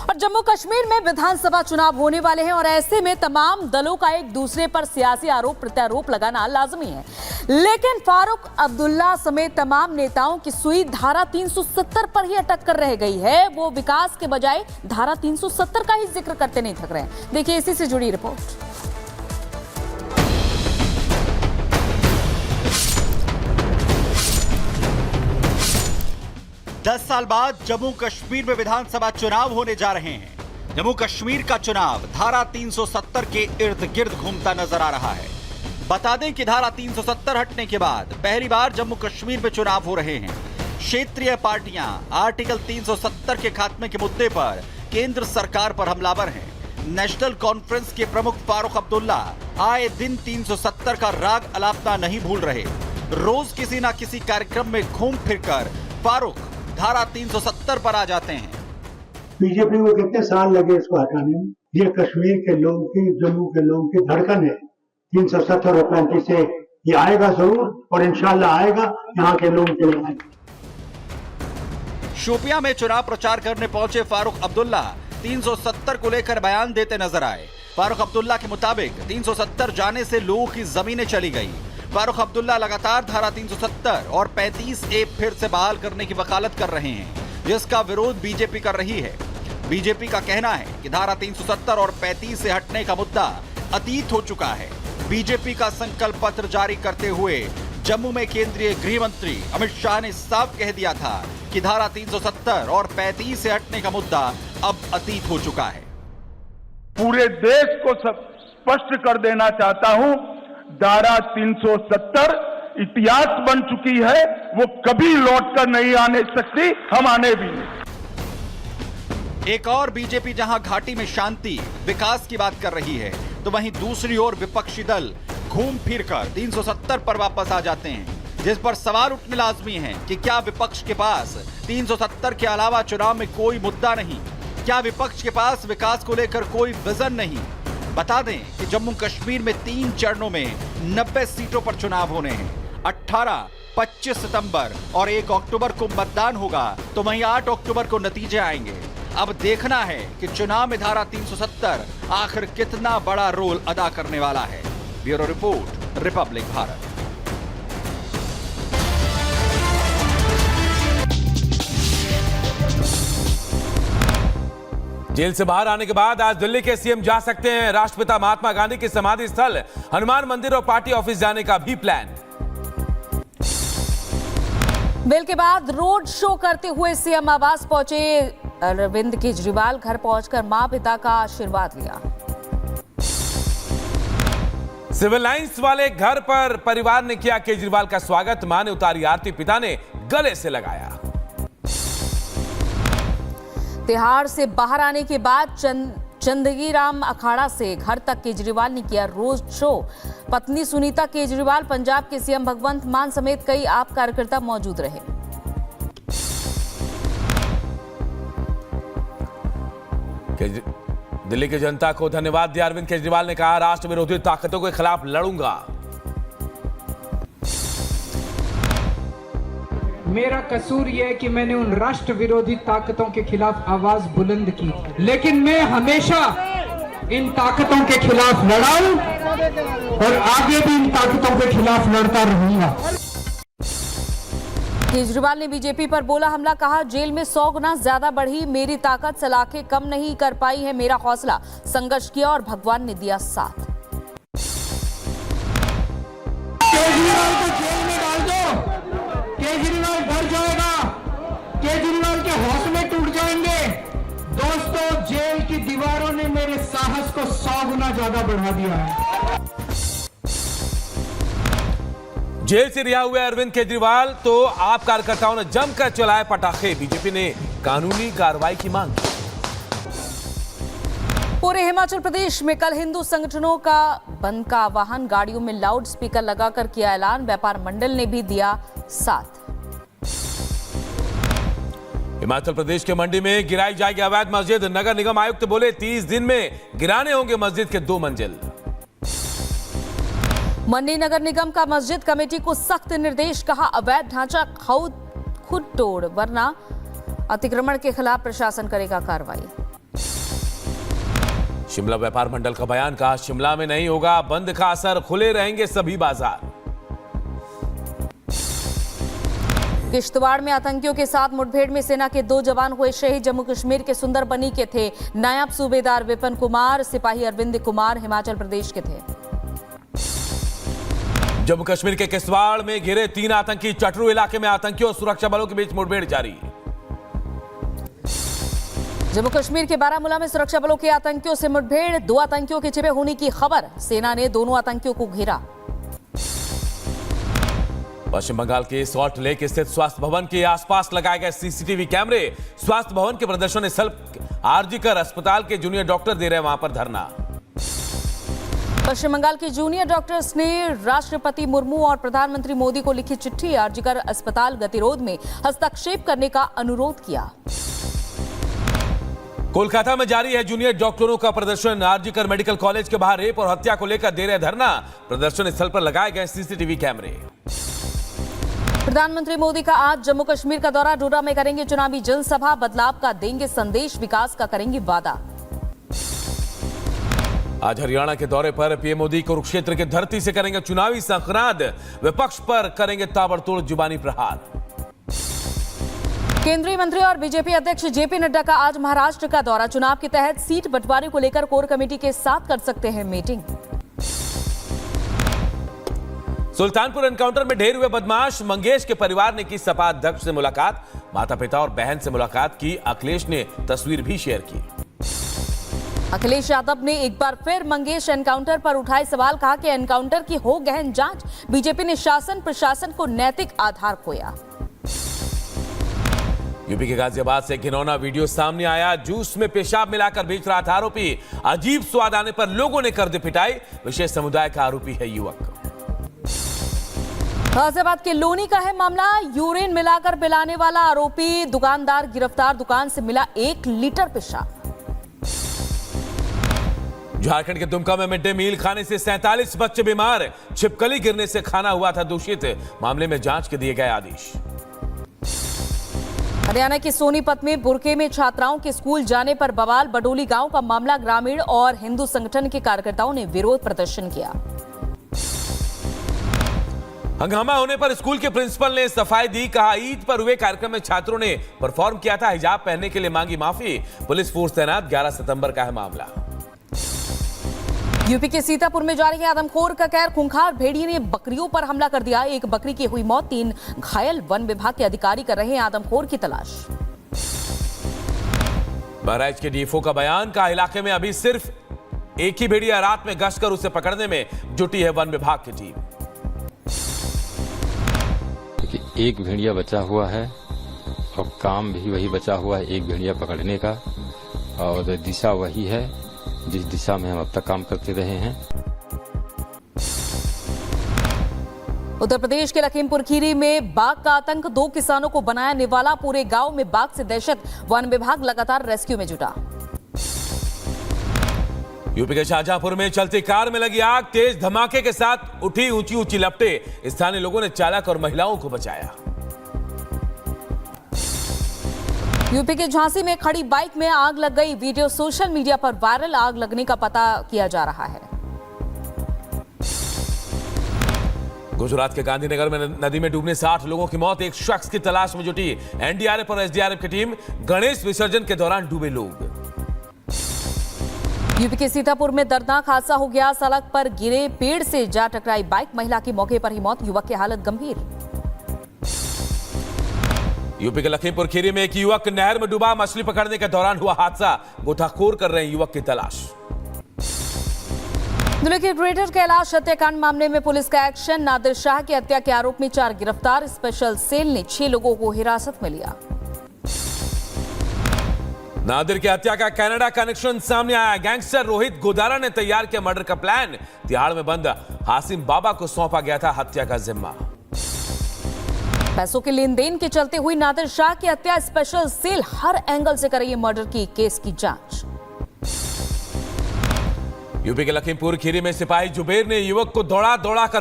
और जम्मू कश्मीर में विधानसभा चुनाव होने वाले हैं और ऐसे में तमाम दलों का एक दूसरे पर सियासी आरोप प्रत्यारोप लगाना लाजमी है। लेकिन फारूक अब्दुल्ला समेत तमाम नेताओं की सुई धारा 370 पर ही अटक कर रह गई है। वो विकास के बजाय धारा 370 का ही जिक्र करते नहीं थक रहे हैं। देखिए इसी से जुड़ी रिपोर्ट। दस साल बाद जम्मू कश्मीर में विधानसभा चुनाव होने जा रहे हैं। जम्मू कश्मीर का चुनाव धारा 370 के इर्द गिर्द घूमता नजर आ रहा है। बता दें कि धारा 370 हटने के बाद पहली बार जम्मू कश्मीर में चुनाव हो रहे हैं। क्षेत्रीय पार्टियां आर्टिकल 370 के खात्मे के मुद्दे पर केंद्र सरकार पर हमलावर हैं। नेशनल कॉन्फ्रेंस के प्रमुख फारूक अब्दुल्ला आए दिन 370 का राग अलापना नहीं भूल रहे। रोज किसी न किसी कार्यक्रम में घूम फिरकर फारूक धारा 370 पर आ जाते हैं। बीजेपी को कितने साल लगे इसको हटाने में। ये कश्मीर के लोगों की, जम्मू के लोगों की धड़कन है। 370 और 35 से ये आएगा जरूर और इंशाल्लाह आएगा। यहाँ के लोगों के लिए शोपियां में चुनाव प्रचार करने पहुंचे फारूक अब्दुल्ला 370 को लेकर बयान देते नजर आए। फारूक अब्दुल्ला के मुताबिक 370 जाने से लोगों की जमीनें चली गई। फारूक अब्दुल्ला लगातार धारा 370 और 35A फिर से बहाल करने की वकालत कर रहे हैं, जिसका विरोध बीजेपी कर रही है। बीजेपी का कहना है कि धारा 370 और 35 से हटने का मुद्दा अतीत हो चुका है। बीजेपी का संकल्प पत्र जारी करते हुए जम्मू में केंद्रीय गृह मंत्री अमित शाह ने साफ कह दिया था कि धारा 370 और 35 से हटने का मुद्दा अब अतीत हो चुका है। पूरे देश को स्पष्ट कर देना चाहता हूं, धारा 370 इतिहास बन चुकी है, वो कभी लौटकर नहीं आने सकती, हम आने भी नहीं। एक और बीजेपी जहां घाटी में शांति विकास की बात कर रही है, तो वहीं दूसरी ओर विपक्षी दल घूम फिरकर 370 पर वापस आ जाते हैं, जिस पर सवाल उठने लाजमी है कि क्या विपक्ष के पास 370 के अलावा चुनाव में कोई मुद्दा नहीं? क्या विपक्ष के पास विकास को लेकर कोई विजन नहीं? बता दें कि जम्मू कश्मीर में 3 चरणों में 90 सीटों पर चुनाव होने हैं। 18, 25 सितंबर और 1 अक्टूबर को मतदान होगा, तो वहीं 8 अक्टूबर को नतीजे आएंगे। अब देखना है कि चुनाव में धारा 370 आखिर कितना बड़ा रोल अदा करने वाला है। Bureau report, Republic Bharat. जेल से बाहर आने के बाद आज दिल्ली के सीएम जा सकते हैं। राष्ट्रपिता महात्मा गांधी के समाधि स्थल, हनुमान मंदिर और पार्टी ऑफिस जाने का भी प्लान। बेल के बाद रोड शो करते हुए सीएम आवास पहुंचे अरविंद केजरीवाल। घर पहुंचकर मां पिता का आशीर्वाद लिया। सिविल लाइंस वाले घर पर परिवार ने किया केजरीवाल का स्वागत। मां ने उतारी आरती, पिता ने गले से लगाया। तिहाड़ से बाहर आने के बाद चंदगीराम अखाड़ा से घर तक केजरीवाल ने किया रोड शो। पत्नी सुनीता केजरीवाल, पंजाब के सीएम भगवंत मान समेत कई आप कार्यकर्ता मौजूद रहे। दिल्ली की जनता को धन्यवाद दिया अरविंद केजरीवाल ने। कहा, राष्ट्र विरोधी ताकतों के खिलाफ लड़ूंगा। मेरा कसूर यह है कि मैंने उन राष्ट्र विरोधी ताकतों के खिलाफ आवाज बुलंद की, लेकिन मैं हमेशा इन ताकतों के खिलाफ लड़ा हूं और आगे भी इन ताकतों के खिलाफ लड़ता रहूंगा। केजरीवाल ने बीजेपी पर बोला हमला। कहा, जेल में 100 गुना ज्यादा बढ़ी मेरी ताकत, सलाखें कम नहीं कर पाई है मेरा हौसला। संघर्ष किया और भगवान ने दिया साथ। केजरीवाल को जेल में डाल दो, केजरीवाल डर जाएगा, केजरीवाल के हौसले टूट जाएंगे। दोस्तों, जेल की दीवारों ने मेरे साहस को 100 गुना ज्यादा बढ़ा दिया है। जेल से रिहा हुए अरविंद केजरीवाल तो आप कार्यकर्ताओं ने जमकर चलाए पटाखे। बीजेपी ने कानूनी कार्रवाई की मांग की। पूरे हिमाचल प्रदेश में कल हिंदू संगठनों का बंद का आह्वान। गाड़ियों में लाउड स्पीकर लगाकर किया ऐलान। व्यापार मंडल ने भी दिया साथ। हिमाचल प्रदेश के मंडी में गिराई जाएगी अवैध मस्जिद। नगर निगम आयुक्त बोले 30 दिन में गिराने होंगे मस्जिद के 2 मंजिल। मंडी नगर निगम का मस्जिद कमेटी को सख्त निर्देश। कहा, अवैध ढांचा खुद तोड़, वरना अतिक्रमण के खिलाफ प्रशासन करेगा कार्रवाई। शिमला व्यापार मंडल का बयान, कहा शिमला में नहीं होगा बंद का असर, खुले रहेंगे सभी बाजार। किश्तवाड़ में आतंकियों के साथ मुठभेड़ में सेना के 2 जवान हुए शहीद। जम्मू कश्मीर के सुंदरबनी के थे नायब सूबेदार विपिन कुमार, सिपाही अरविंद कुमार हिमाचल प्रदेश के थे। जम्मू कश्मीर के किश्तवाड़ में घिरे 3 आतंकी, चटरू इलाके में आतंकियों और सुरक्षा बलों के बीच मुठभेड़ जारी। जम्मू कश्मीर के बारामूला में सुरक्षा बलों के आतंकियों से मुठभेड़, 2 आतंकियों के छिपे होने की खबर, सेना ने दोनों आतंकियों को घेरा। पश्चिम बंगाल के सॉल्ट लेक स्थित स्वास्थ्य भवन के आसपास लगाए गए सीसीटीवी कैमरे, स्वास्थ्य भवन के प्रदर्शन स्थल आरजीकर अस्पताल के जूनियर डॉक्टर दे रहे वहां पर धरना। पश्चिम बंगाल के जूनियर डॉक्टर्स ने राष्ट्रपति मुर्मू और प्रधानमंत्री मोदी को लिखी चिट्ठी, आरजीकर अस्पताल गतिरोध में हस्तक्षेप करने का अनुरोध किया। कोलकाता में जारी है जूनियर डॉक्टरों का प्रदर्शन, आरजीकर मेडिकल कॉलेज के बाहर रेप और हत्या को लेकर दे रहे धरना, प्रदर्शन स्थल पर लगाए गए सीसीटीवी कैमरे। प्रधानमंत्री मोदी का आज जम्मू कश्मीर का दौरा, डोडा में करेंगे चुनावी जनसभा, बदलाव का देंगे संदेश, विकास का करेंगे वादा। आज हरियाणा के दौरे पर पीएम मोदी कुरुक्षेत्र की धरती से करेंगे चुनावी संक्रांत, विपक्ष पर करेंगे ताबड़तोड़ जुबानी प्रहार। केंद्रीय मंत्री और बीजेपी अध्यक्ष जेपी नड्डा का आज महाराष्ट्र का दौरा, चुनाव के तहत सीट बंटवारे को लेकर कोर कमेटी के साथ कर सकते हैं मीटिंग। सुल्तानपुर एनकाउंटर में ढेर हुए बदमाश, मंगेश के परिवार ने की सपा अध्यक्ष से मुलाकात, माता पिता और बहन से मुलाकात की, अखिलेश ने तस्वीर भी शेयर की। अखिलेश यादव ने एक बार फिर मंगेश एनकाउंटर पर उठाए सवाल, कहा कि एनकाउंटर की हो गहन जांच, बीजेपी ने शासन प्रशासन को नैतिक आधार खोया। यूपी के गाजियाबाद से घिनौना वीडियो सामने आया, जूस में पेशाब मिलाकर बेच रहा था आरोपी, अजीब स्वाद आने पर लोगों ने कर दी पिटाई, विशेष समुदाय का आरोपी है युवक। गाजियाबाद के लोनी का है मामला, यूरिन मिलाकर पिलाने वाला आरोपी दुकानदार गिरफ्तार, दुकान से मिला 1 लीटर पेशाब। झारखंड के दुमका में मिड डे मील खाने से 47 बच्चे बीमार, छिपकली गिरने से खाना हुआ था दूषित, मामले में जांच के दिए गए आदेश। हरियाणा के सोनीपत में बुरके में छात्राओं के स्कूल जाने पर बवाल, बडोली गांव का मामला, ग्रामीण और हिंदू संगठन के कार्यकर्ताओं ने विरोध प्रदर्शन किया। हंगामा होने पर स्कूल के प्रिंसिपल ने सफाई दी, कहा ईद पर हुए कार्यक्रम में छात्रों ने परफॉर्म किया था, हिजाब पहनने के लिए मांगी माफी, पुलिस फोर्स तैनात, 11 सितंबर का है मामला। यूपी के सीतापुर में जारी है आदमखोर का कहर, खूंखार भेड़िए ने बकरियों पर हमला कर दिया, 1 बकरी की हुई मौत, 3 घायल, वन विभाग के अधिकारी कर रहे हैं आदमखोर की तलाश। बहराइच के डीएफओ का बयान, कहा इलाके में अभी सिर्फ एक ही भेड़िया रात में गश्त कर उसे पकड़ने में जुटी है वन विभाग की टीम। एक भेड़िया बचा हुआ है और काम भी वही बचा हुआ है, एक भेड़िया पकड़ने का, और दिशा वही है जिस दिशा में हम अब तक काम करते रहे हैं। उत्तर प्रदेश के लखीमपुर खीरी में बाघ का आतंक, 2 किसानों को बनाया निवाला, पूरे गांव में बाघ से दहशत, वन विभाग लगातार रेस्क्यू में जुटा। यूपी के शाहजहांपुर में चलती कार में लगी आग, तेज धमाके के साथ उठी ऊंची ऊंची लपटें, स्थानीय लोगों ने चालक और महिलाओं को बचाया। यूपी के झांसी में खड़ी बाइक में आग लग गई, वीडियो सोशल मीडिया पर वायरल, आग लगने का पता किया जा रहा है। गुजरात के गांधीनगर में नदी में डूबने 60 लोगों की मौत, एक शख्स की तलाश में जुटी एनडीआरएफ और एसडीआरएफ की टीम, गणेश विसर्जन के दौरान डूबे लोग। यूपी के सीतापुर में दर्दनाक हादसा हो गया, सड़क पर गिरे पेड़ से जा टकराई बाइक, महिला की मौके पर ही मौत, युवक की हालत गंभीर। यूपी के लखीमपुर खीरी में एक युवक नहर में डूबा, मछली पकड़ने के दौरान हुआ हादसा, गोताखोर कर रहे हैं युवक की तलाश। दिल्ली के ग्रेटर कैलाश हत्याकांड मामले में पुलिस का एक्शन, नादिर शाह की हत्या के आरोप में 4 गिरफ्तार, स्पेशल सेल ने 6 लोगों को हिरासत में लिया। नादिर की हत्या का कनाडा कनेक्शन सामने आया, गैंगस्टर रोहित गोदारा ने तैयार किया मर्डर का प्लान, तिहाड़ में बंद हासिम बाबा को सौंपा गया था हत्या का जिम्मा। पैसों के लेन देन के चलते हुई नादिर शाह की हत्या, स्पेशल सेल हर एंगल से कर रही है मर्डर की केस की जांच। यूपी के लखीमपुर खीरी में सिपाही जुबेर ने युवक को दौड़ा कर